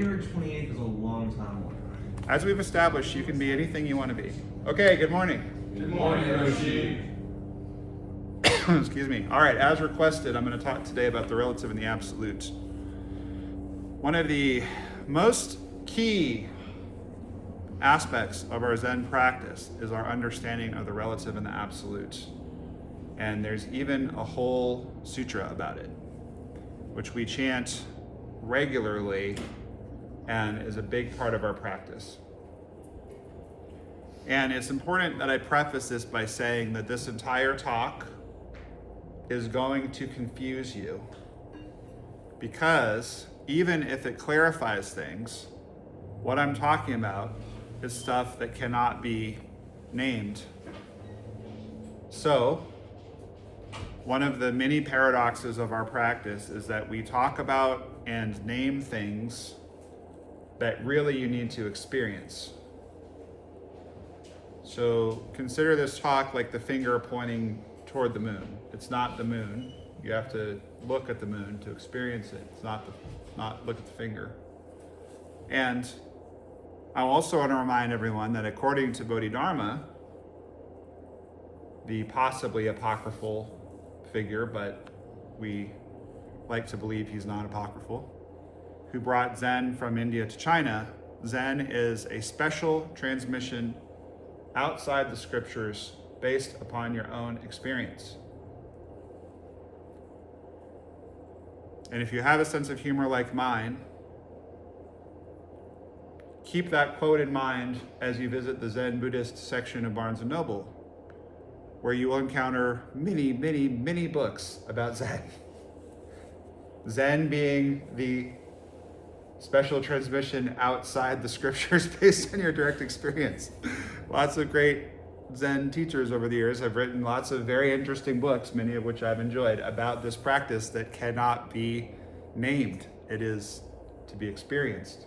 January 28th is a long time away. As we've established, you can be anything you want to be. Okay, good morning. Good morning, Roshi. Excuse me. All right, as requested, I'm going to talk today about the relative and the absolute. One of the most key aspects of our Zen practice is our understanding of the relative and the absolute. And there's even a whole sutra about it, which we chant regularly and is a big part of our practice. And it's important that I preface this by saying that this entire talk is going to confuse you, because even if it clarifies things, what I'm talking about is stuff that cannot be named. So, one of the many paradoxes of our practice is that we talk about and name things that really you need to experience. So consider this talk like the finger pointing toward the moon. It's not the moon. You have to look at the moon to experience it. It's not look at the finger. And I also want to remind everyone that according to Bodhidharma, the possibly apocryphal figure, but we like to believe he's not apocryphal, who brought Zen from India to China, Zen is a special transmission outside the scriptures based upon your own experience. And if you have a sense of humor like mine, keep that quote in mind as you visit the Zen Buddhist section of Barnes & Noble, where you will encounter many, many, many books about Zen. Zen being the special transmission outside the scriptures based on your direct experience. Lots of great Zen teachers over the years have written lots of very interesting books, many of which I've enjoyed, about this practice that cannot be named. It is to be experienced.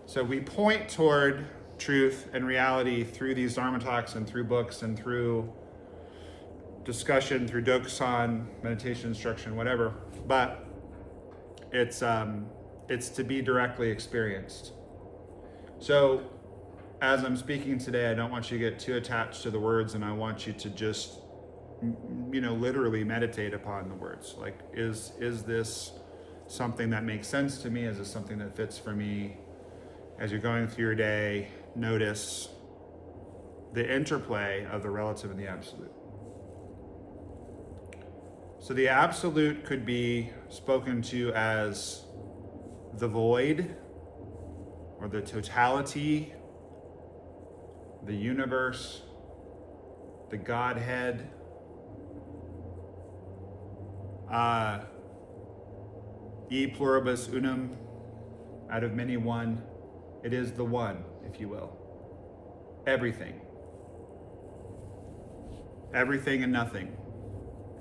So we point toward truth and reality through these Dharma talks and through books and through discussion, through Dokusan, meditation instruction, whatever. But it's to be directly experienced. So as I'm speaking today, I don't want you to get too attached to the words, and I want you to just, literally meditate upon the words. Like, is this something that makes sense to me? Is this something that fits for me? As you're going through your day, notice the interplay of the relative and the absolute. So the absolute could be spoken to as the void, or the totality, the universe, the Godhead, e pluribus unum, out of many one. It is the one, if you will. Everything. Everything and nothing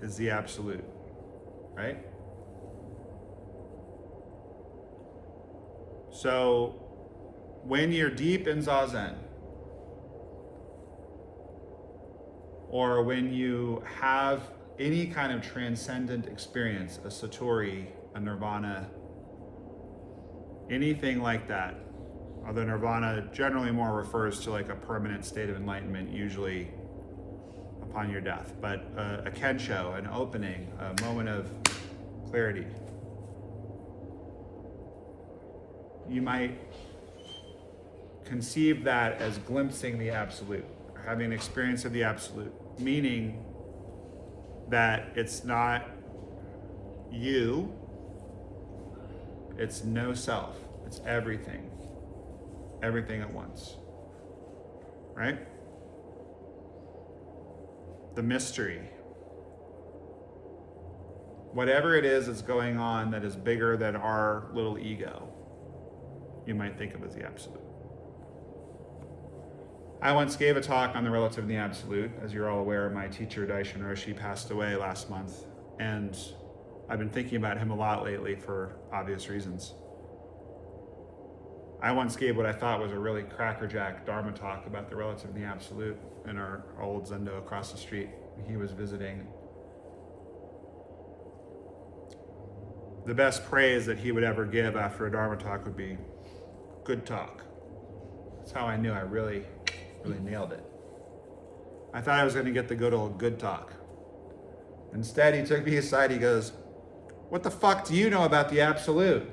is the absolute, right? So when you're deep in Zazen, or when you have any kind of transcendent experience, a satori, a nirvana, anything like that, although nirvana generally more refers to like a permanent state of enlightenment, usually upon your death, but a kensho, an opening, a moment of clarity. You might conceive that as glimpsing the absolute, or having an experience of the absolute, meaning that it's not you, it's no self, it's everything at once, right? The mystery. Whatever it is that's going on that is bigger than our little ego, you might think of as the absolute. I once gave a talk on the relative and the absolute. As you're all aware, my teacher, Dainin Roshi, passed away last month, and I've been thinking about him a lot lately for obvious reasons. I once gave what I thought was a really crackerjack Dharma talk about the relative and the absolute in our old Zendo across the street. He was visiting. the best praise that he would ever give after a Dharma talk would be, good talk. That's how I knew I really nailed it. I thought I was going to get the good old good talk. Instead, he took me aside. He goes, what the fuck do you know about the absolute?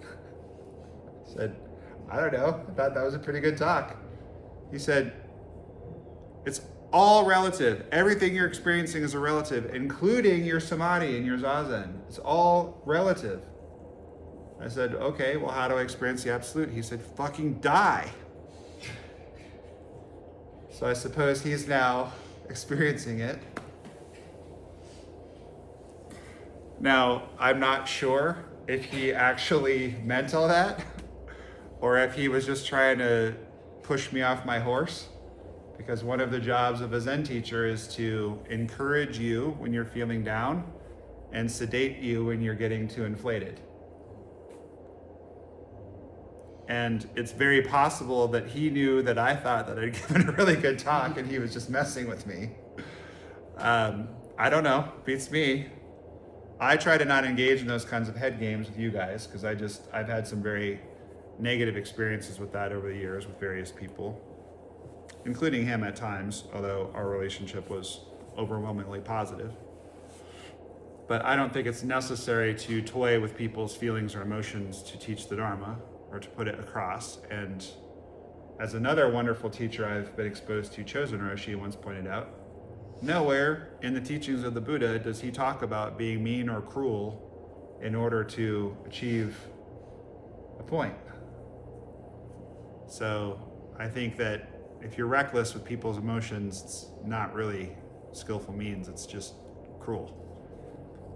I said, I don't know. I thought that was a pretty good talk. He said, it's all relative. Everything you're experiencing is a relative, including your samadhi and your zazen. It's all relative. I said, okay, well, how do I experience the absolute? He said, fucking die. So I suppose he's now experiencing it. Now, I'm not sure if he actually meant all that or if he was just trying to push me off my horse, because one of the jobs of a Zen teacher is to encourage you when you're feeling down and sedate you when you're getting too inflated. And it's very possible that he knew that I thought that I'd given a really good talk and he was just messing with me. I don't know, beats me. I try to not engage in those kinds of head games with you guys because I've had some very negative experiences with that over the years with various people, including him at times, although our relationship was overwhelmingly positive. But I don't think it's necessary to toy with people's feelings or emotions to teach the Dharma or to put it across. And as another wonderful teacher I've been exposed to, Zen Roshi, once pointed out, nowhere in the teachings of the Buddha does he talk about being mean or cruel in order to achieve a point. So I think that if you're reckless with people's emotions, it's not really skillful means, it's just cruel.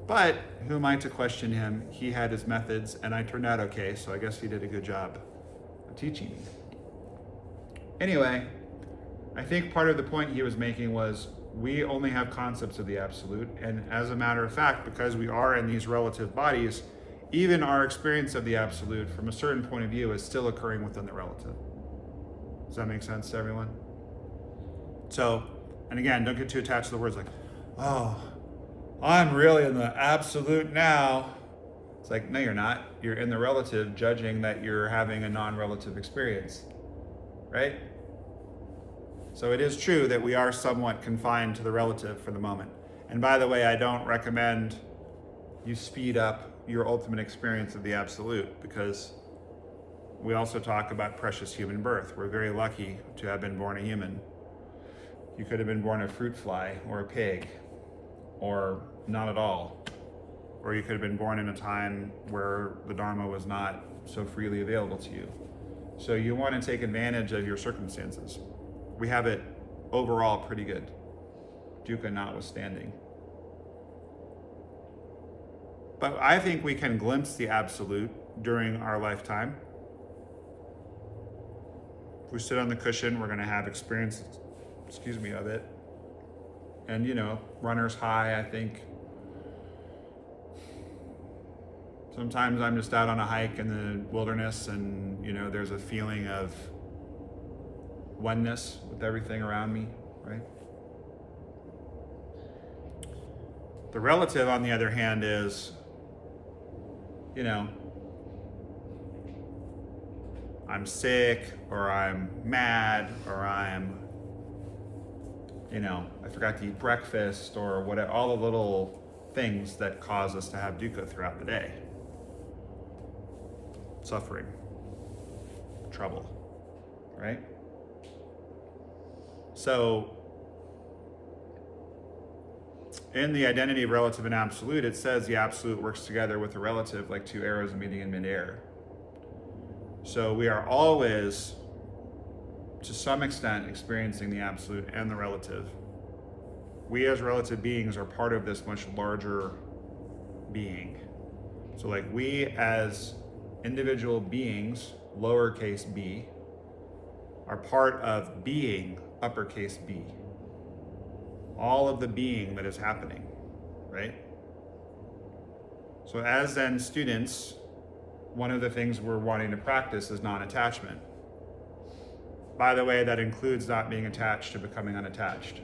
But who am I to question him? He had his methods and I turned out okay, so I guess he did a good job of teaching me. Anyway, I think part of the point he was making was we only have concepts of the absolute, and as a matter of fact, because we are in these relative bodies, even our experience of the absolute from a certain point of view is still occurring within the relative. Does that make sense to everyone? So, and again, don't get too attached to the words like, oh, I'm really in the absolute now. It's like, no, you're not. You're in the relative, judging that you're having a non-relative experience, right? So it is true that we are somewhat confined to the relative for the moment. And by the way, I don't recommend you speed up your ultimate experience of the absolute, because we also talk about precious human birth. We're very lucky to have been born a human. You could have been born a fruit fly or a pig, or not at all. Or you could have been born in a time where the Dharma was not so freely available to you. So you want to take advantage of your circumstances. We have it overall pretty good, dukkha notwithstanding. But I think we can glimpse the absolute during our lifetime. If we sit on the cushion, we're going to have experiences, of it. And, runner's high, I think. Sometimes I'm just out on a hike in the wilderness and, there's a feeling of oneness with everything around me, right? The relative, on the other hand, is, I'm sick, or I'm mad, or I'm, I forgot to eat breakfast, or whatever, all the little things that cause us to have dukkha throughout the day. Suffering, trouble, right? So, in the identity of relative and absolute, it says the absolute works together with the relative like two arrows meeting in midair. So we are always, to some extent, experiencing the absolute and the relative. We as relative beings are part of this much larger being. So like we as individual beings, lowercase b, are part of being, uppercase B. All of the being that is happening, right? So as Zen students, one of the things we're wanting to practice is non-attachment. By the way, that includes not being attached to becoming unattached.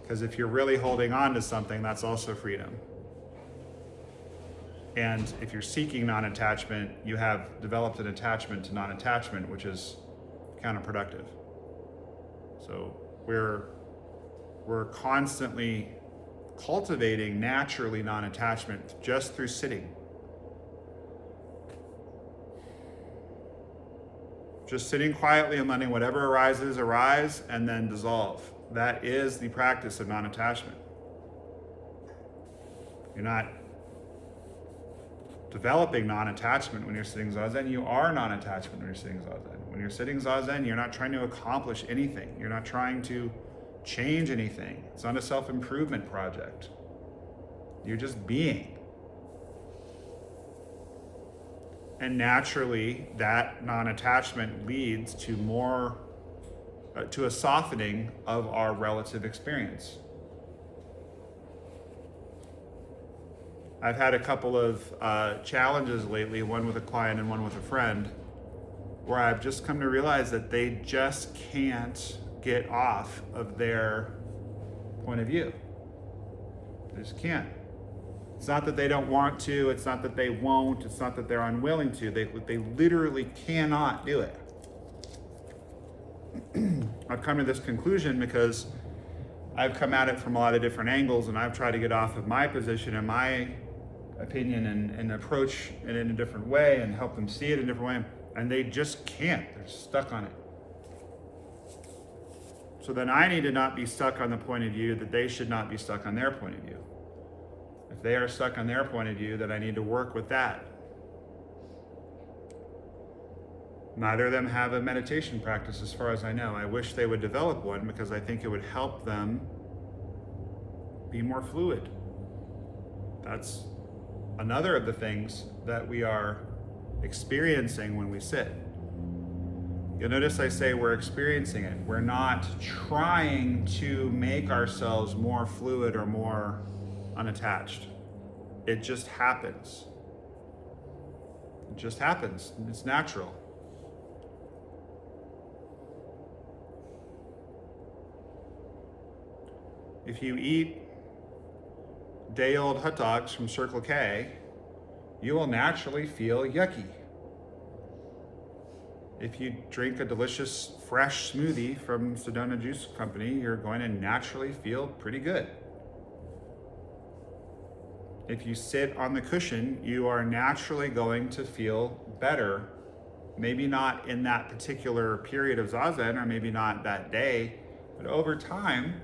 Because if you're really holding on to something, that's also freedom. And if you're seeking non-attachment, you have developed an attachment to non-attachment, which is counterproductive. So we're constantly cultivating naturally non-attachment just through sitting. Just sitting quietly and letting whatever arises arise and then dissolve. That is the practice of non-attachment. You're not developing non-attachment when you're sitting Zazen. You are non-attachment when you're sitting Zazen. When you're sitting Zazen, you're not trying to accomplish anything. You're not trying to change anything. It's not a self-improvement project. You're just being. And naturally, that non-attachment leads to to a softening of our relative experience. I've had a couple of challenges lately, one with a client and one with a friend, where I've just come to realize that they just can't get off of their point of view. They just can't. It's not that they don't want to, it's not that they won't, it's not that they're unwilling to. They literally cannot do it. I've come to this conclusion because I've come at it from a lot of different angles, and I've tried to get off of my position and my opinion and approach it in a different way and help them see it in a different way, and they just can't. They're stuck on it. So then I need to not be stuck on the point of view that they should not be stuck on their point of view. If they are stuck on their point of view, then I need to work with that. Neither of them have a meditation practice as far as I know. I wish they would develop one because I think it would help them be more fluid. That's another of the things that we are experiencing when we sit. You'll notice I say we're experiencing it. We're not trying to make ourselves more fluid or more unattached. It just happens. It just happens. It's natural. If you eat day-old hot dogs from Circle K, you will naturally feel yucky. If you drink a delicious fresh smoothie from Sedona Juice Company, you're going to naturally feel pretty good. If you sit on the cushion, you are naturally going to feel better. Maybe not in that particular period of Zazen, or maybe not that day, but over time,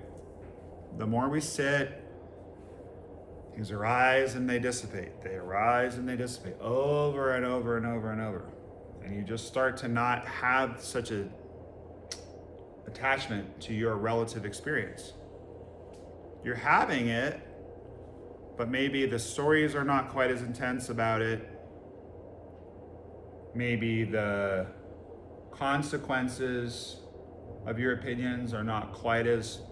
the more we sit, things arise and they dissipate. They arise and they dissipate over and over and over and over. And you just start to not have such a attachment to your relative experience. You're having it, but maybe the stories are not quite as intense about it. Maybe the consequences of your opinions are not quite as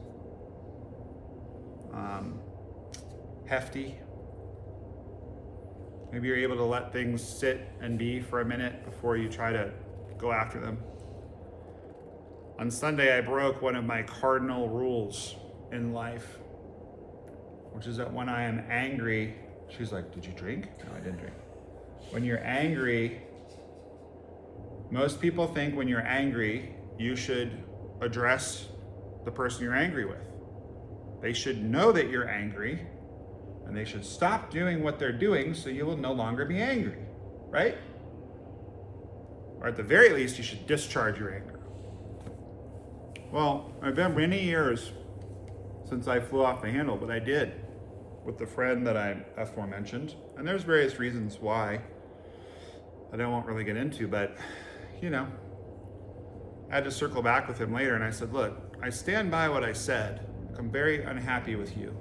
hefty. Maybe you're able to let things sit and be for a minute before you try to go after them. On Sunday, I broke one of my cardinal rules in life, which is that when I am angry, she's like, "Did you drink?" No, I didn't drink. When you're angry, most people think when you're angry, you should address the person you're angry with. They should know that you're angry, and they should stop doing what they're doing so you will no longer be angry, right? Or at the very least, you should discharge your anger. Well, it's been many years since I flew off the handle, but I did with the friend that I aforementioned. And there's various reasons why that I won't really get into, but I had to circle back with him later and I said, "Look, I stand by what I said. I'm very unhappy with you.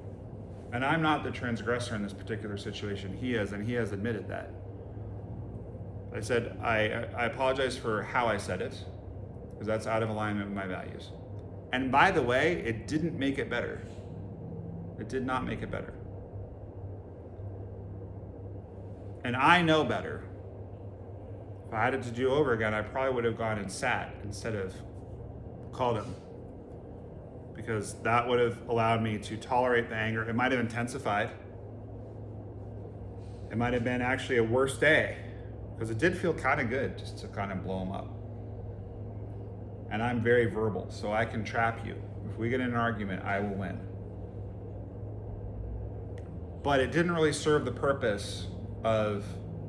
And I'm not the transgressor in this particular situation. He is, and he has admitted that." I said, I apologize for how I said it, because that's out of alignment with my values. And by the way, it didn't make it better. It did not make it better. And I know better. If I had it to do over again, I probably would have gone and sat instead of called him. because that would have allowed me to tolerate the anger. It might have intensified. It might have been actually a worse day, because it did feel kind of good just to kind of blow them up. And I'm very verbal, so I can trap you. If we get in an argument, I will win. But it didn't really serve the purpose of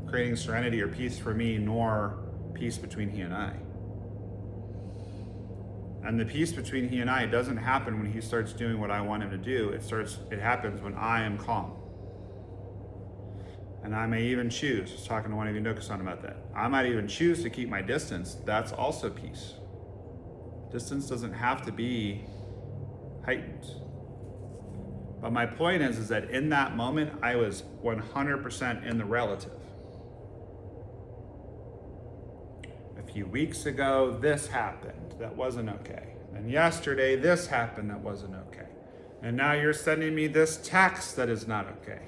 creating serenity or peace for me, nor peace between he and I. And the peace between he and I doesn't happen when he starts doing what I want him to do. It happens when I am calm. And I may even choose, I was talking to one of you Nokusan about that. I might even choose to keep my distance. That's also peace. Distance doesn't have to be heightened. But my point is that in that moment, I was 100% in the relative. A few weeks ago, this happened. That wasn't okay. And yesterday, this happened. That wasn't okay. And now you're sending me this text that is not okay.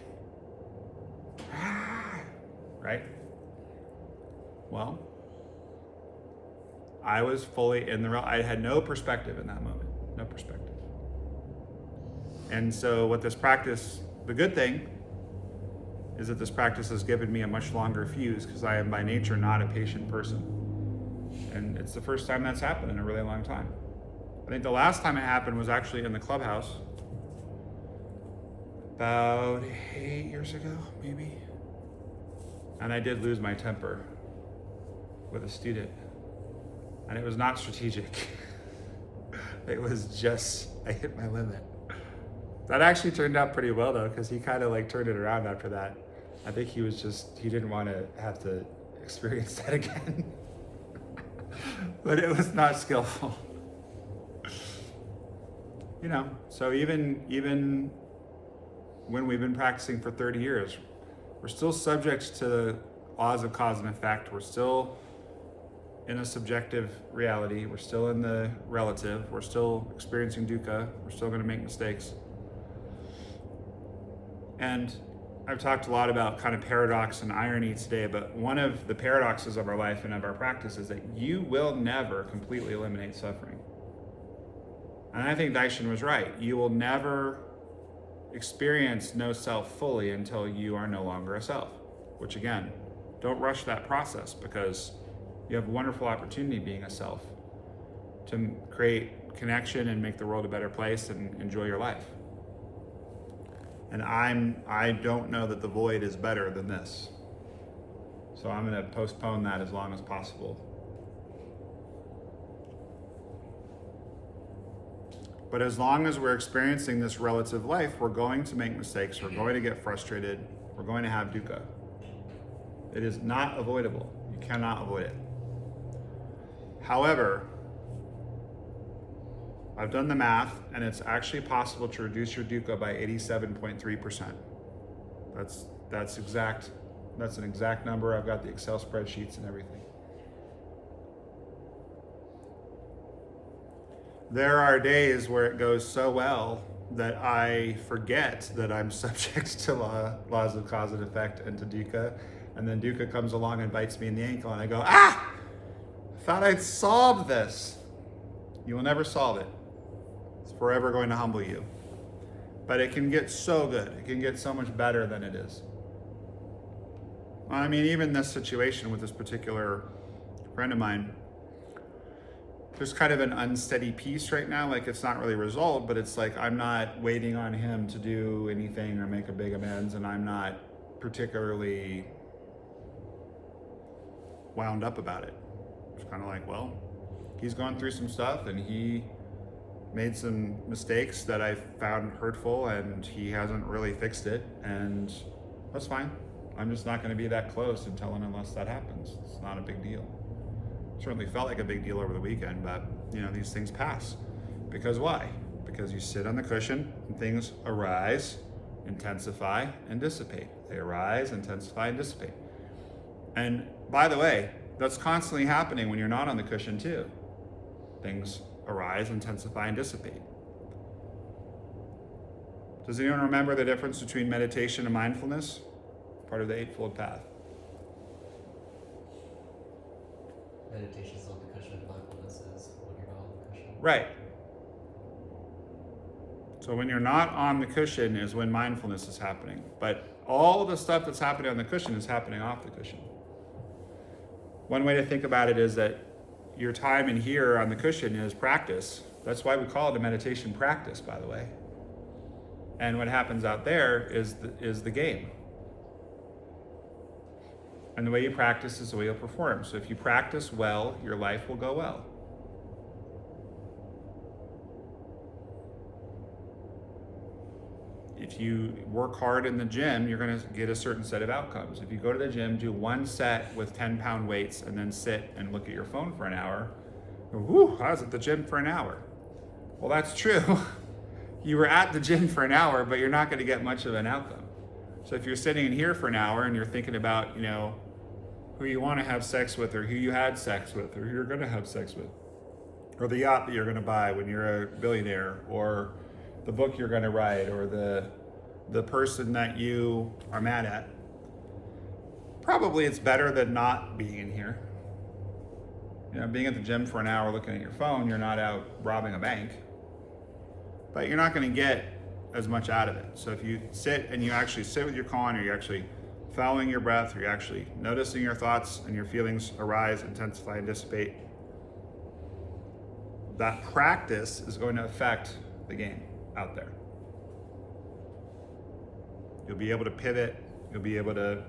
Right? Well, I was fully in the I had no perspective in that moment. No perspective. And so what this practice, the good thing is that this practice has given me a much longer fuse, because I am by nature not a patient person. And it's the first time that's happened in a really long time. I think the last time it happened was actually in the clubhouse about 8 years ago, maybe. And I did lose my temper with a student. And it was not strategic. It was just, I hit my limit. That actually turned out pretty well though, because he kind of like turned it around after that. I think he didn't want to have to experience that again. But it was not skillful. You know, so even when we've been practicing for 30 years, we're still subject to the laws of cause and effect. We're still in a subjective reality. We're still in the relative. We're still experiencing dukkha. We're still going to make mistakes. And I've talked a lot about kind of paradox and irony today, but one of the paradoxes of our life and of our practice is that you will never completely eliminate suffering. And I think Daishin was right. You will never experience no self fully until you are no longer a self, which again, don't rush that process, because you have a wonderful opportunity being a self to create connection and make the world a better place and enjoy your life. And I don't know that the void is better than this. So I'm going to postpone that as long as possible. But as long as we're experiencing this relative life, we're going to make mistakes, we're going to get frustrated, we're going to have dukkha. It is not avoidable. You cannot avoid it. However, I've done the math, and it's actually possible to reduce your dukkha by 87.3%. That's an exact number. I've got the Excel spreadsheets and everything. There are days where it goes so well that I forget that I'm subject to laws of cause and effect and to dukkha, and then dukkha comes along and bites me in the ankle, and I go, I thought I'd solved this. You will never solve it. It's forever going to humble you. But it can get so good. It can get so much better than it is. I mean, even this situation with this particular friend of mine, there's kind of an unsteady peace right now. Like, it's not really resolved, but it's like I'm not waiting on him to do anything or make a big amends, and I'm not particularly wound up about it. It's kind of like, well, he's gone through some stuff, and he made some mistakes that I found hurtful, and he hasn't really fixed it, and that's fine. I'm just not going to be that close until and unless that happens. It's not a big deal. Certainly felt like a big deal over the weekend, but these things pass. Because why? Because you sit on the cushion and things arise, intensify, and dissipate. They arise, intensify, and dissipate. And by the way, that's constantly happening when you're not on the cushion too. Things arise, intensify, and dissipate. Does anyone remember the difference between meditation and mindfulness? Part of the Eightfold Path. Meditation is on the cushion, mindfulness is when you're not on the cushion. Right. So when you're not on the cushion is when mindfulness is happening. But all the stuff that's happening on the cushion is happening off the cushion. One way to think about it is that your time in here on the cushion is practice. That's why we call it a meditation practice, by the way. And what happens out there is the game. And the way you practice is the way you'll perform. So if you practice well, your life will go well. If you work hard in the gym, you're going to get a certain set of outcomes. If you go to the gym, do one set with 10-pound weights, and then sit and look at your phone for an hour, whew, I was at the gym for an hour. Well, that's true. You were at the gym for an hour, but you're not going to get much of an outcome. So if you're sitting in here for an hour and you're thinking about, who you want to have sex with, or who you had sex with, or who you're going to have sex with, or the yacht that you're going to buy when you're a billionaire, or the book you're going to write, or the person that you are mad at, probably it's better than not being in here. Being at the gym for an hour looking at your phone, you're not out robbing a bank, but you're not going to get as much out of it. So if you sit and you actually sit with your koan, or you're actually following your breath, or you're actually noticing your thoughts and your feelings arise, intensify, and dissipate, that practice is going to affect the game out there. You'll be able to pivot. You'll be able to...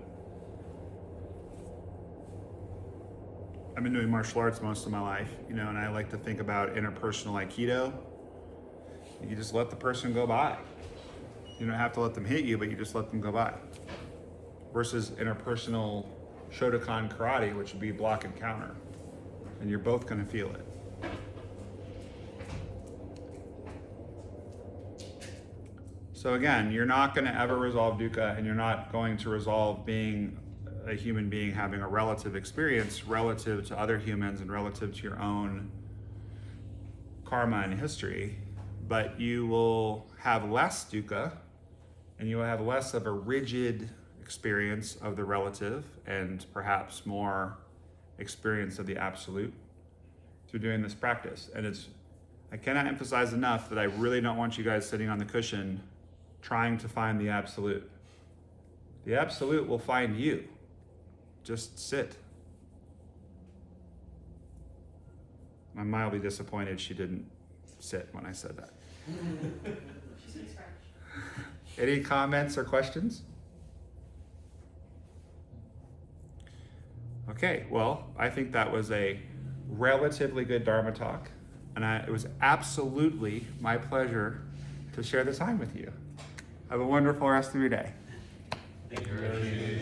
I've been doing martial arts most of my life, and I like to think about interpersonal Aikido. You just let the person go by. You don't have to let them hit you, but you just let them go by. Versus interpersonal Shotokan karate, which would be block and counter. And you're both going to feel it. So again, you're not going to ever resolve dukkha, and you're not going to resolve being a human being having a relative experience relative to other humans and relative to your own karma and history. But you will have less dukkha, and you will have less of a rigid experience of the relative, and perhaps more experience of the absolute through doing this practice. And I cannot emphasize enough that I really don't want you guys sitting on the cushion trying to find the absolute. The absolute will find you. Just sit. I'm mildly disappointed she didn't sit when I said that. Any comments or questions? Okay, well, I think that was a relatively good Dharma talk, and it was absolutely my pleasure to share the time with you. Have a wonderful rest of your day. Thank you, Roshi.